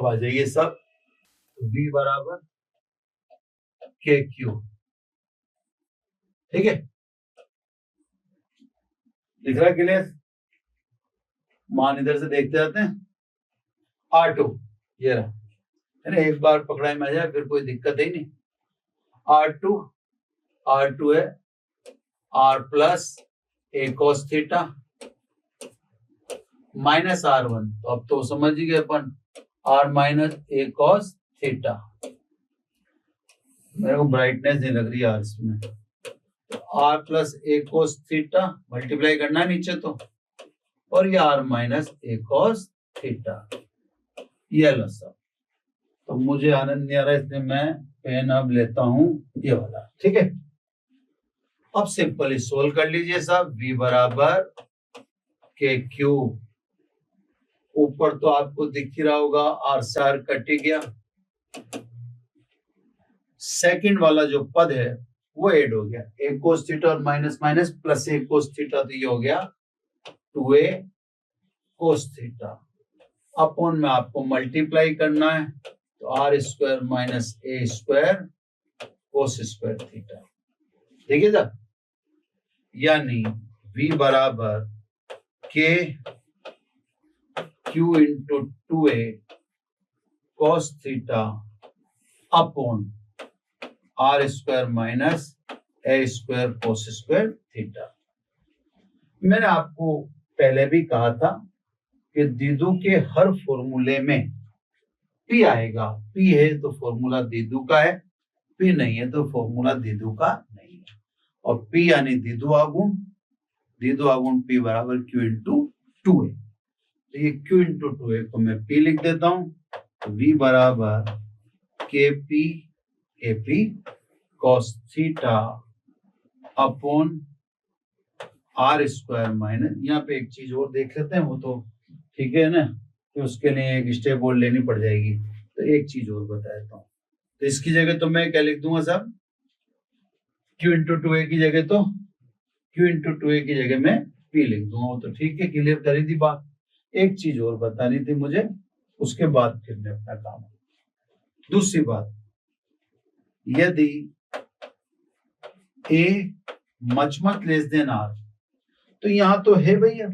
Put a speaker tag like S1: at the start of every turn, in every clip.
S1: आ जाए ये सब, तो V बराबर KQ, ठीक है, दिख रहा है क्लियर? मान इधर से देखते जाते हैं, R2 ये रहा, है ना, एक बार पकड़ाई में आ जाए फिर कोई दिक्कत ही नहीं। R2 है R plus A cos theta minus R1, तो अब तो समझ ही गए अपन, R minus A cos theta. मेरे को ब्राइटनेस नहीं लग रही यार इसमें, तो R plus A cos theta multiply करना है नीचे तो, और ये R minus A cos theta, ये लो सब। तो मुझे आनंद नहीं आ रहा इसलिए मैं पेन अब लेता हूं ये वाला, ठीक है। अब सिंपली सोल्व कर लीजिए साहब, V बराबर KQ, ऊपर तो आपको दिख ही रहा होगा R से R कट ही गया, सेकंड वाला जो पद है वो ऐड हो गया, A cos थीटा और minus minus plus A cos theta, तो ये हो गया 2A cos थीटा, अपॉन में आपको मल्टीप्लाई करना है, तो R square minus A square cos square theta, ठीक है सर। यानी V बराबर K Q into 2A cos theta upon R square minus A square cos square theta. मैंने आपको पहले भी कहा था कि दीदू के हर फॉर्मूले में P आएगा, P है तो फॉर्मूला दीदू का है, P नहीं है तो फॉर्मूला दीदू का नहीं है, और P यानी दीदू आगुण P बराबर Q इंटू 2A, तो ये Q इंटू 2A को मैं P लिख देता हूं, तो V बराबर KP AP cos theta upon R square minus, यहाँ पे एक चीज और देख लेते हैं, वो तो ठीक है ना, कि उसके लिए एक स्टेप और लेनी पड़ जाएगी, तो एक चीज और बता देता हूँ, तो इसकी जगह तो मैं क्या लिख दूंगा साहब, Q इंटू 2A की जगह तो Q इंटू 2A की जगह मैं P लिख दूंगा, वो तो ठीक है, क्लियर करी थी बात। एक चीज और बतानी थी मुझे, उसके बाद फिर मैं अपना काम। दूसरी बात, यदि A much less than R, तो यहां तो है भैया,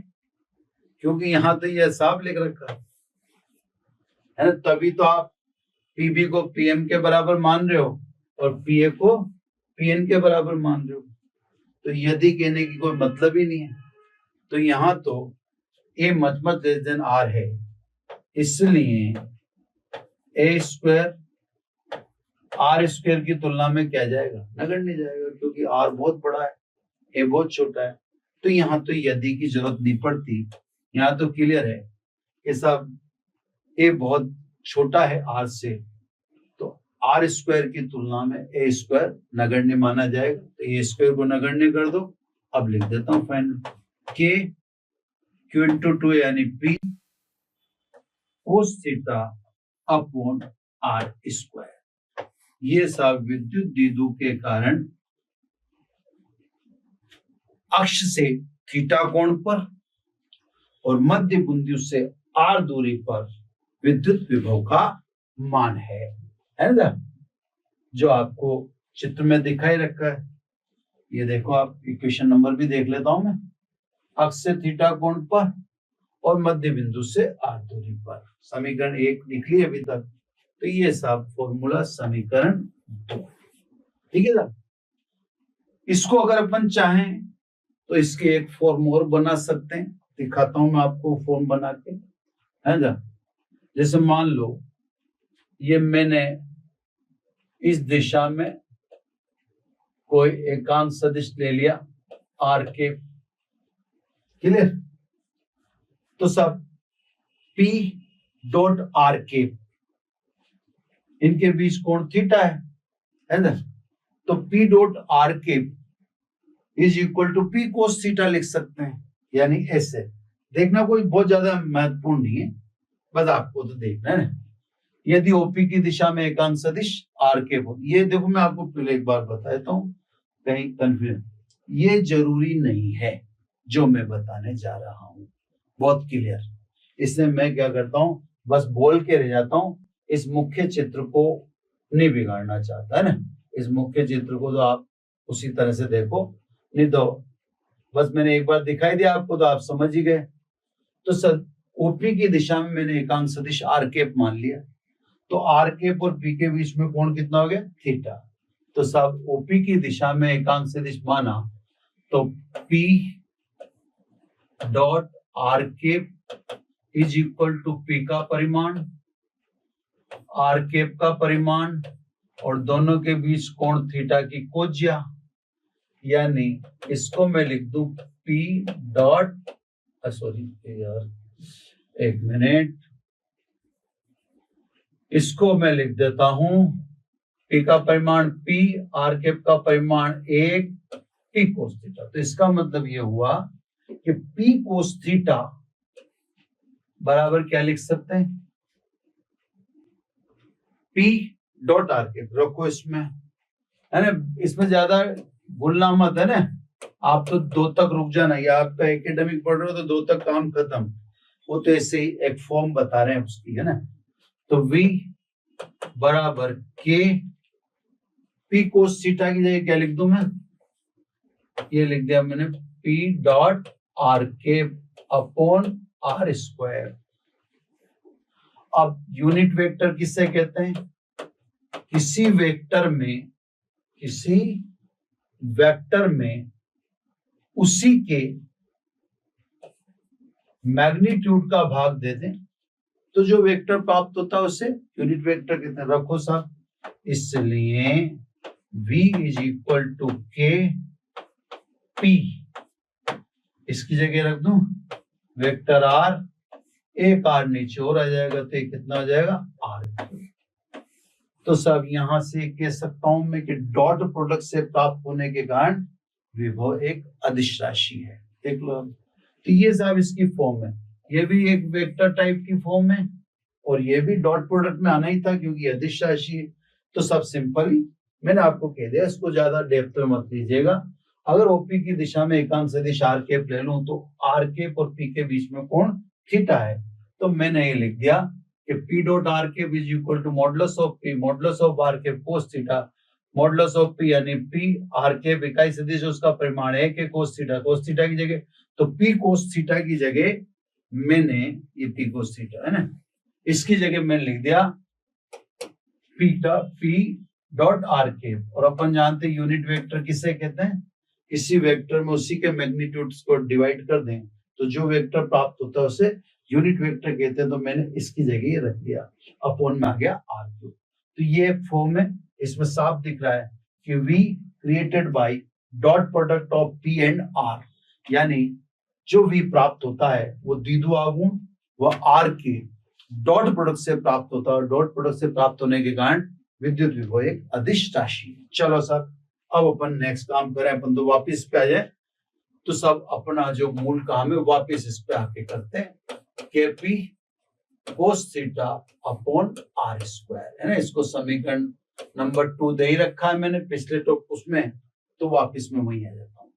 S1: क्योंकि यहां तो ये हिसाब लिख रखा है ना, तभी तो आप PB को PM के बराबर मान रहे हो और PA को PN के बराबर मान रहे हो, तो यदि कहने की कोई मतलब ही नहीं है, तो यहां तो A much less than R है, इसलिए A स्क्वायर R स्क्वायर की तुलना में क्या जाएगा, नगण्य जाएगा, क्योंकि R बहुत बड़ा है, A बहुत छोटा है, तो यहाँ तो यदि की जरूरत नहीं पड़ती, यहाँ तो क्लियर है कि सब A बहुत छोटा है R से, तो R स्क्वायर की तुलना में A स्क्वायर नगण्य माना जाएगा, तो A स्क्वायर को नगण्य कर दो। अब लिख देता हूं फाइनल K Q इंटू 2 यानी P cos theta upon R square, ये सब विद्युत द्विध्रुव के कारण अक्ष से थीटा कोण पर और मध्य बिंदु से R दूरी पर विद्युत विभव का मान है ना, जो आपको चित्र में दिखाई रखा है। ये देखो, आप इक्वेशन नंबर भी देख लेता हूं मैं, अक्ष से थीटा कोण पर और मध्य बिंदु से R दूरी पर, समीकरण 1 लिख लिया अभी तक, तो ये सब फॉर्मूला समीकरण 2, ठीक है ना। इसको अगर अपन चाहें तो इसके एक फॉर्म और बना सकते हैं, दिखाता हूं मैं आपको फॉर्म बना के, है ना। जैसे मान लो ये मैंने इस दिशा में कोई एकांक सदिश ले लिया R के, क्लियर, तो सब P डॉट R के, इनके बीच कोण थीटा है ना, तो P डॉट R के is equal to P cos theta लिख सकते हैं, यानी ऐसे देखना, कोई बहुत ज्यादा महत्वपूर्ण नहीं है, बस आपको तो देखना है ना। यदि OP की दिशा में एकांक सदिश R के हो, ये देखो मैं आपको पहले एक बार बता देता हूं, कहीं कंफ्यूजन, ये जरूरी नहीं है जो मैं बताने जा रहा हूं, बहुत क्लियर, इसलिए मैं क्या करता हूं, बस बोल के रह जाता हूं, इस मुख्य चित्र को नहीं बिगाड़ना चाहता है ना, इस मुख्य चित्र को तो आप उसी तरह से देखो, नहीं तो बस मैंने एक बार दिखाई दिया आपको तो आप समझ ही गए। तो सर ओपी की दिशा में मैंने एकांक सदिश आर कैप मान लिया, तो आर कैप और पी के बीच में कोण कितना हो गया, थीटा। तो सब ओपी की दिशा में एकांक सदिश माना तो P dot R cap is equal to P का परिमाण, आर कैप का परिमाण और दोनों के बीच कोण थीटा की कोज्या, यानी इसको मैं लिख दूं पी डॉट सॉरी यार एक मिनट, इसको मैं लिख देता हूं पी का परिमाण पी, आर कैप का परिमाण 1 पी कोस थीटा। तो इसका मतलब ये हुआ कि पी कोस थीटा बराबर क्या लिख सकते हैं, पी डॉट आर कैप। रखो इसमें, है ना, इसमें ज्यादा भूलना मत, है ना, आप तो 2 तक रुक जाना, या आपका एकेडमिक पढ़ रहे हो तो 2 तक काम खत्म, वो तो ऐसे ही एक फॉर्म बता रहे हैं उसकी, है ना। तो v बराबर के पी कोस थीटा की जगह क्या लिख दूं मैं, ये लिख दिया मैंने P dot R cap upon R square. अब यूनिट वेक्टर किससे कहते हैं, किसी वेक्टर में उसी के मैग्नीट्यूड का भाग दे दें तो जो वेक्टर प्राप्त होता है उसे यूनिट वेक्टर कहते हैं। रखो साहब, इसलिए v इज इक्वल टू के पी, इसकी जगह रख दूं वेक्टर r, एक r नीचे और आ जाएगा तो ये कितना हो जाएगा r। तो सब यहां से कह सकता हूं मैं कि डॉट प्रोडक्ट से प्राप्त होने के कारण विभव एक अदिश राशि है। देख लो, तो ये सब इसकी फॉर्म है, ये भी एक वेक्टर टाइप की फॉर्म है और ये भी डॉट प्रोडक्ट में आना ही था क्योंकि अदिश राशि है। तो सब सिंपल ही मैंने आपको कह दिया, इसको ज्यादा डेप्थ में मत लीजिएगा। अगर ओपी की दिशा में एकांक सदिश आर कैप ले लूं तो आर कैप और पी के बीच में कोण थीटा है, तो मैंने ये लिख दिया कि P dot R cap is equal to modulus of P modulus of R cap cos theta, modulus of P यानी पी आर कैप इकाई सदिश उसका परिमाण है कि कोस थीटा की जगह, तो पी कोस थीटा की जगह मैंने ये पी कोस थीटा है ना, इसकी जगह मैंने लिख दिया पी डॉट आर कैप। और अपन जानते हैं यूनिट वेक्टर किसे कहते हैं, किसी वेक्टर में उसी के मैग्नीट्यूड्स को डिवाइड कर दें तो जो वेक्टर प्राप्त होता है उसे यूनिट वेक्टर कहते हैं। तो मैंने इसकी जगह ये रख दिया, अपॉन में आ गया आर क्यूब। तो ये फॉर्म है, इसमें साफ दिख रहा है कि v created by dot product of p and r, यानी जो v प्राप्त होता है वो द्विध्रुव आघूर्ण व r के डॉट प्रोडक्ट से प्राप्त होता है, और डॉट प्रोडक्ट से प्राप्त होने के कारण विद्युत विभव एक अदिश राशि है। चलो सर, अब अपन नेक्स्ट काम करें, अपन तो वापिस पे आ जाए, तो सब अपना जो मूल काम है वापिस इस पे आके करते हैं, K P cos theta upon R square, है ना। इसको समीकरण नंबर 2 दे ही रखा है मैंने पिछले तो उसमें, तो वापिस में वही आ जाता हूं।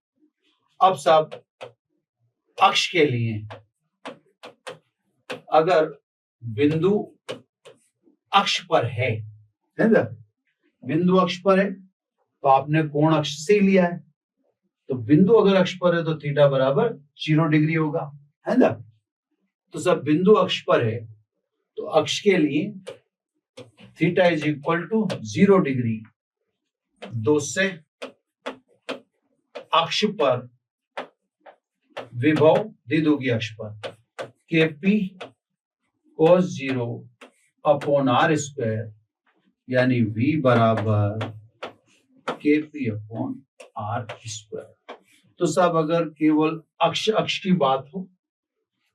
S1: अब सब अक्ष के लिए, अगर बिंदु अक्ष पर है ना, बिंदु अक्ष पर है तो आपने कोण अक्ष से लिया है, तो बिंदु अगर अक्ष पर है तो थीटा बराबर 0 डिग्री होगा, है ना। तो सब बिंदु अक्ष पर है तो अक्ष के लिए theta is equal to 0 degree, 2 से अक्ष पर विभव द्विध्रुवीय अक्ष पर K P cos 0 upon R square, यानी v बराबर के पी अपॉन आर स्क्वायर। तो सब अगर केवल अक्ष की बात हो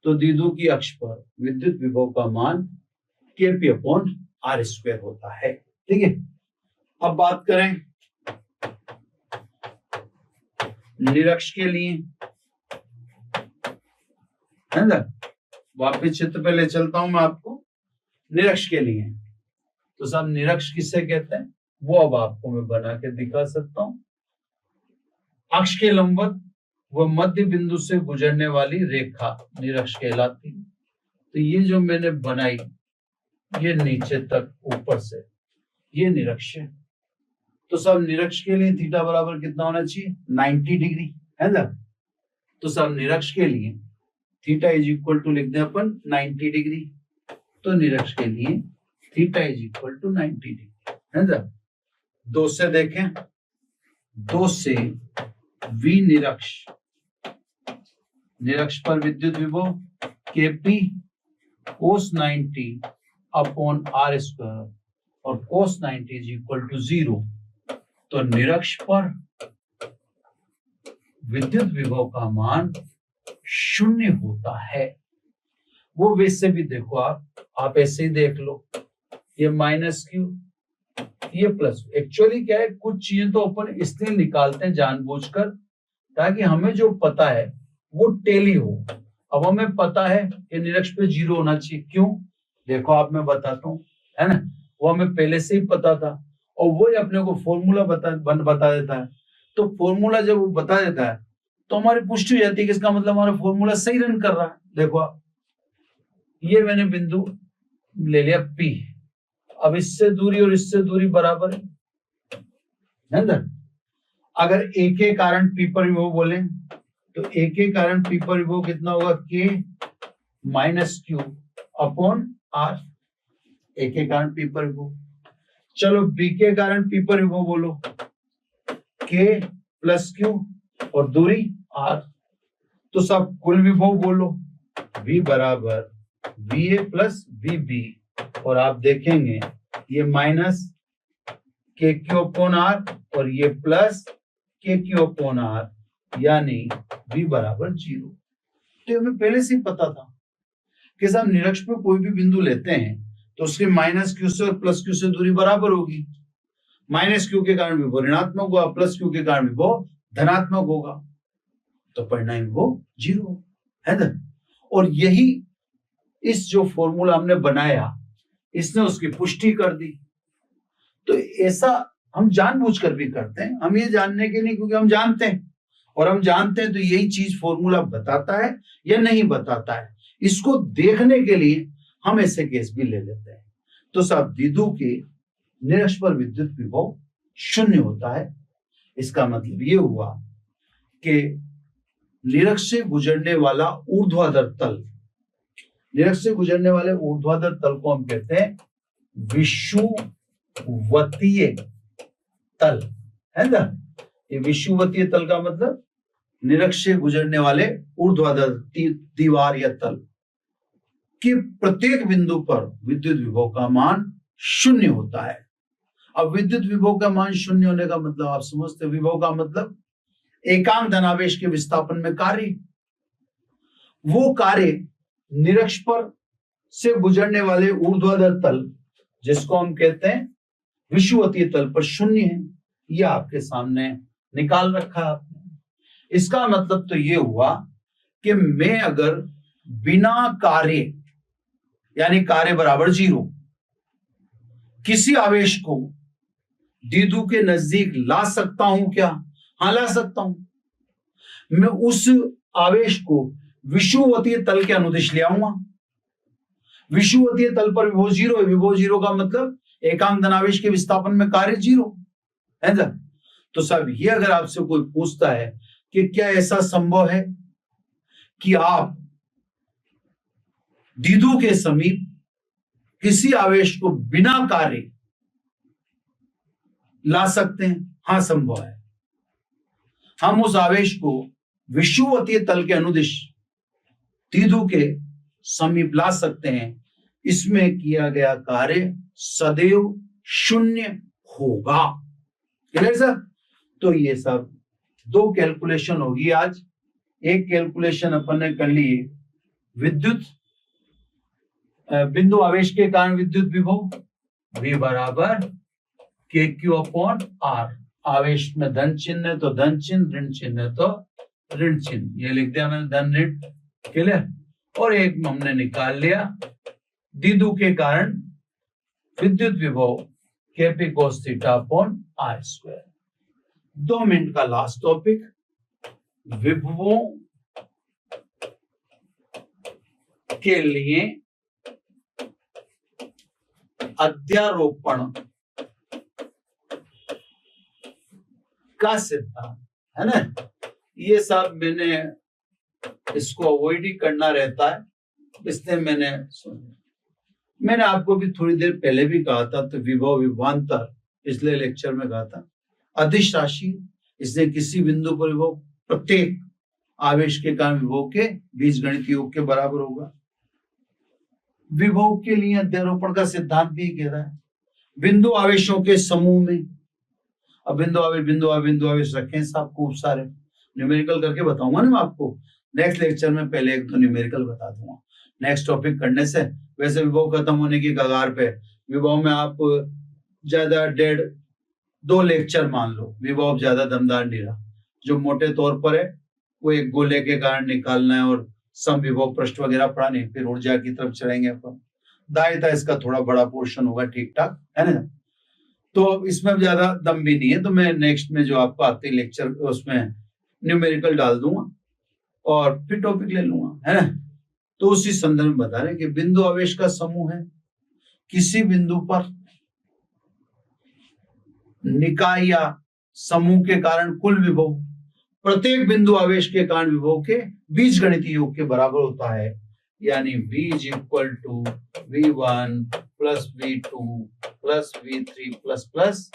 S1: तो द्विध्रुव की अक्ष पर विद्युत विभव का मान के पी अपॉन आर स्क्वायर होता है, ठीक है। अब बात करें निरक्ष के लिए, है ना, वापिस चित्र पे ले चलता हूं मैं आपको। निरक्ष के लिए तो सब निरक्ष किससे कहते हैं वो अब आपको मैं बना के दिखा सकता हूं। अक्ष के लंबवत व मध्य बिंदु से गुजरने वाली रेखा निरक्ष कहलाती है। तो ये जो मैंने बनाई ये नीचे तक ऊपर से, ये निरक्ष है। तो सब निरक्ष के लिए थीटा बराबर कितना होना चाहिए? 90 डिग्री, है ना? तो सब निरक्ष के लिए थीटा इज इक्वल टू लिख दें अपन 90 डिग्री। तो निरक्ष के लिए theta is equal to 90 degree, है ना? दो से देखें, दो से V निरक्ष, निरक्ष पर विद्युत विभव Kp cos 90 upon R square और cos 90 इज इक्वल टू 0। तो निरक्ष पर विद्युत विभव का मान 0 होता है। वो वैसे भी देखो, आप ऐसे ही देख लो, ये माइनस क्यू, ये प्लस। एक्चुअली क्या है, कुछ चीजें तो अपन इसलिए निकालते हैं जानबूझकर ताकि हमें जो पता है वो टेली हो। अब हमें पता है कि निरक्ष पे 0 होना चाहिए, क्यों? देखो आप, मैं बताता हूँ, है ना? वो हमें पहले से ही पता था और वो ही अपने को फॉर्मूला बता देता है। तो फॉर्मूला जब वो बता देता है तो हमारी पुष्टि हो जाती है कि इसका मतलब हमारा फॉर्मूला सही रन कर रहा है। देखो आप, ये मैंने बिंदु ले लिया P, अब इससे दूरी और इससे दूरी बराबर है ना? अगर A के कारण P पर विभव बोले तो A के कारण P पर विभव कितना होगा? K minus Q upon R। A के कारण P पर विभव। चलो B के कारण P पर विभव बोलो, K प्लस क्यू और दूरी R। तो सब कुल विभव बोलो, V बराबर VA प्लस VB, और आप देखेंगे ये माइनस के क्यू अपॉन आर और ये प्लस के क्यू अपॉन आर, यानी V बराबर 0। तो हमें पहले से ही पता था कि सब निरक्ष पे कोई भी बिंदु लेते हैं तो उसके माइनस क्यू से और प्लस क्यू से दूरी बराबर होगी। माइनस क्यू के कारण विभव ऋणात्मक होगा, प्लस क्यू के कारण विभव धनात्मक होगा, तो परिणाम विभव 0 है ना? और यही इस जो फॉर्मूला हमने बनाया इसने उसकी पुष्टि कर दी। तो ऐसा हम जानबूझकर भी करते हैं, हम ये जानने के नहीं, क्योंकि हम जानते हैं, और हम जानते हैं तो यही चीज फॉर्मूला बताता है या नहीं बताता है, इसको देखने के लिए हम ऐसे केस भी ले लेते हैं। तो साहब द्विध्रुव के निरक्ष पर विद्युत विभव 0 होता है। इसका मतलब ये हुआ कि निरक्ष से गुजरने वाला ऊर्ध्वाधर तल, निरक्ष से गुजरने वाले ऊर्ध्वाधर तल को हम कहते हैं विषुवतीय तल, है ना? ये विषुवतीय तल का मतलब निरक्ष से गुजरने वाले ऊर्ध्वाधर दीवार या तल के प्रत्येक बिंदु पर विद्युत विभव का मान 0 होता है। अब विद्युत विभव का मान 0 होने का मतलब आप समझते, विभव का मतलब एकांक धनावेश के विस्थापन में कार्य, वो कार्य निरक्ष पर से गुजरने वाले ऊर्ध्वाधर तल जिसको हम कहते हैं विषुवतीय तल पर 0 है। यह आपके सामने निकाल रखा है आपने। इसका मतलब तो ये हुआ कि मैं अगर बिना कार्य यानी कार्य बराबर 0 किसी आवेश को द्विध्रुव के नजदीक ला सकता हूं क्या? हाँ, ला सकता हूं। मैं उस आवेश को विषुवतीय तल के अनुदिश ले आऊंगा। विषुवतीय तल पर विभव 0 है। विभव 0 का मतलब एकांक धनावेश के विस्थापन में कार्य 0 है ना? तो साहब ये अगर आपसे कोई पूछता है कि क्या ऐसा संभव है कि आप द्विध्रुव के समीप किसी आवेश को बिना कार्य ला सकते हैं? हाँ, संभव है। हम उस आवेश को विषुवतीय तल के अनुदिश द्विध्रुव के समीप ला सकते हैं। इसमें किया गया कार्य सदैव 0 होगा। Clear sir? तो ये सब 2 कैलकुलेशन होगी आज। एक कैलकुलेशन अपन ने कर ली विद्युत बिंदु आवेश के कारण विद्युत विभव V बराबर के क्यू अपॉन आर। आवेश में धन चिन्ह है तो धन चिन्ह, ऋण चिन्ह है तो ऋण चिन्ह, ये लिख दिया मैंने, धन ऋण। क्लियर? और एक हमने निकाल लिया द्विध्रुव के कारण विद्युत विभव Kp cos theta upon R square. 2 minute का लास्ट टॉपिक, विभवों के लिए अध्यारोपण का सिद्धांत, है ना। ये सब मैंने इसको अवॉइड ही करना रहता है, इसलिए मैंने आपको भी थोड़ी देर पहले भी कहा था, तो विभव विभवांतर इसलिए लेक्चर में कहा था। अदिश राशि, इसलिए किसी बिंदु पर विभव प्रत्येक आवेश के कारण विभव के बीजगणितीय योग के बराबर होगा। विभव के लिए अध्यारोपण का सिद्धांत भी कह रहा है बिंदु आवेशों के समूह में। अब बिंदु आवेश रखे साहब, खूब सारे न्यूमेरिकल करके बताऊंगा ना मैं आपको नेक्स्ट लेक्चर में, पहले एक तो न्यूमेरिकल बता दूंगा नेक्स्ट टॉपिक करने से। वैसे विभव खत्म होने की कगार पे, विभव में आप ज्यादा 1.5-2 लेक्चर मान लो, विभव ज्यादा दमदार नहीं रहा। जो मोटे तौर पर है वो एक गोले के कारण निकालना है और सम विभव पृष्ठ वगैरह पढ़ा नहीं, फिर ऊर्जा की तरफ चढ़ेंगे अपन। दायिता इसका थोड़ा बड़ा पोर्शन होगा, ठीक ठाक है ना। तो इसमें ज्यादा दम भी नहीं है, तो मैं नेक्स्ट में जो आपको आते लेक्चर उसमें न्यूमेरिकल डाल दूंगा और फिर टॉपिक ले लूंगा, है ना। तो उसी संदर्भ में बता रहे कि बिंदु आवेश का समूह है, किसी बिंदु पर निकाय या समूह के कारण कुल विभव प्रत्येक बिंदु आवेश के कारण विभव के बीजगणितीय योग के बराबर होता है। यानी V is equal to V1 plus V2 plus V3 plus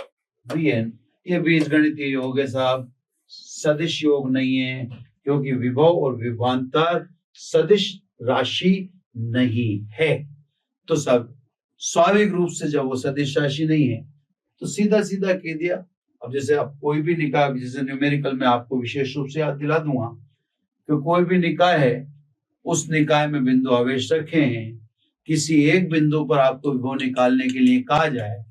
S1: Vn। ये बीजगणितीय योग है साहब, सदिश योग नहीं है, क्योंकि विभव और विभवांतर सदिश राशि नहीं है। तो सब स्वाभाविक रूप से जब वो सदिश राशि नहीं है तो सीधा सीधा कह दिया। अब जैसे आप कोई भी निकाय, जैसे न्यूमेरिकल में आपको विशेष रूप से याद दिला दूंगा कि कोई भी निकाय है, उस निकाय में बिंदु आवेश रखे हैं, किसी एक बिंदु पर आपको विभव निकालने के लिए कहा जाए,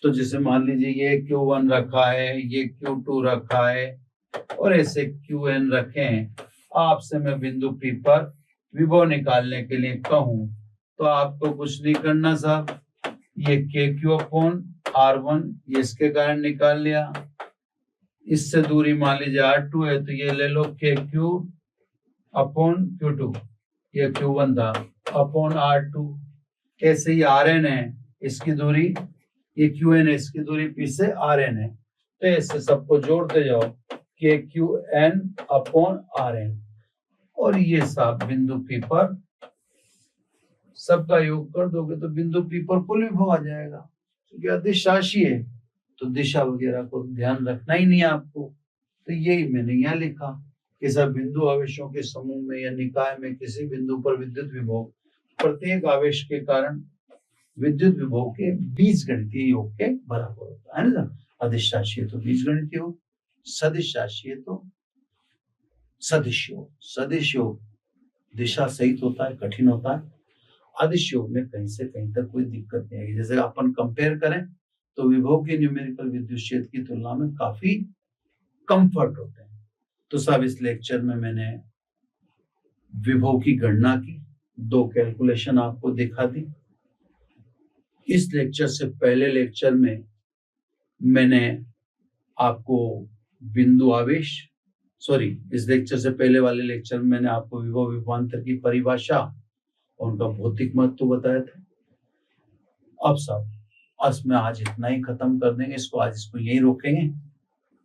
S1: तो जैसे मान लीजिए ये Q1 रखा है, ये Q2 रखा है और ऐसे Qn रखे हैं। आपसे मैं बिंदु P पर विभव निकालने के लिए कहूं तो आपको कुछ नहीं करना साहब, ये KQ/R1 ये इसके कारण निकाल लिया, इससे दूरी मान लीजिए R2 है तो ये ले लो KQ/Q2, ये Q1 था अपॉन R2। ऐसे ही Rn है, इसकी दूरी ये Qn है, इसकी दूरी P से Rn है, तो ऐसे सबको जोड़ते जाओ KQn/Rn और ये सब बिंदु P पर सबका योग कर दोगे तो बिंदु P पर कुल विभव आ जाएगा। क्योंकि अदिश राशि है तो दिशा वगैरह को ध्यान रखना ही नहीं है आपको, तो यही मैंने यहाँ लिखा कि सब बिंदु आवेशों के समूह में या निकाय में किसी बिंदु पर विद्युत विभव प्रत्येक आवेश के कारण विद्युत विभव के बीजगणितीय योग के बराबर होता है ना। अदिश राशि है तो बीजगणितीय योग, सदिश राशि है तो सदिश योग। सदिश योग दिशा सहित होता है, कठिन होता है। अदिश योग में कहीं से कहीं तक कोई दिक्कत नहीं आएगी। जैसे अपन कंपेयर करें तो विभव के न्यूमेरिकल विद्युत क्षेत्र की तुलना में काफी कंफर्ट होते हैं। तो साहब इस लेक्चर में मैंने विभव की गणना की, 2 कैलकुलेशन आपको दिखा दी। इस लेक्चर से पहले लेक्चर में मैंने आपको बिंदु आवेश, इस लेक्चर से पहले वाले लेक्चर में मैंने आपको विभव विभवांतर की परिभाषा और उनका भौतिक महत्व बताया था। अब सब में आज इतना ही खत्म कर देंगे, इसको यही रोकेंगे,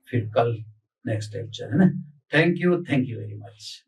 S1: फिर कल नेक्स्ट लेक्चर है ना। Thank you very much.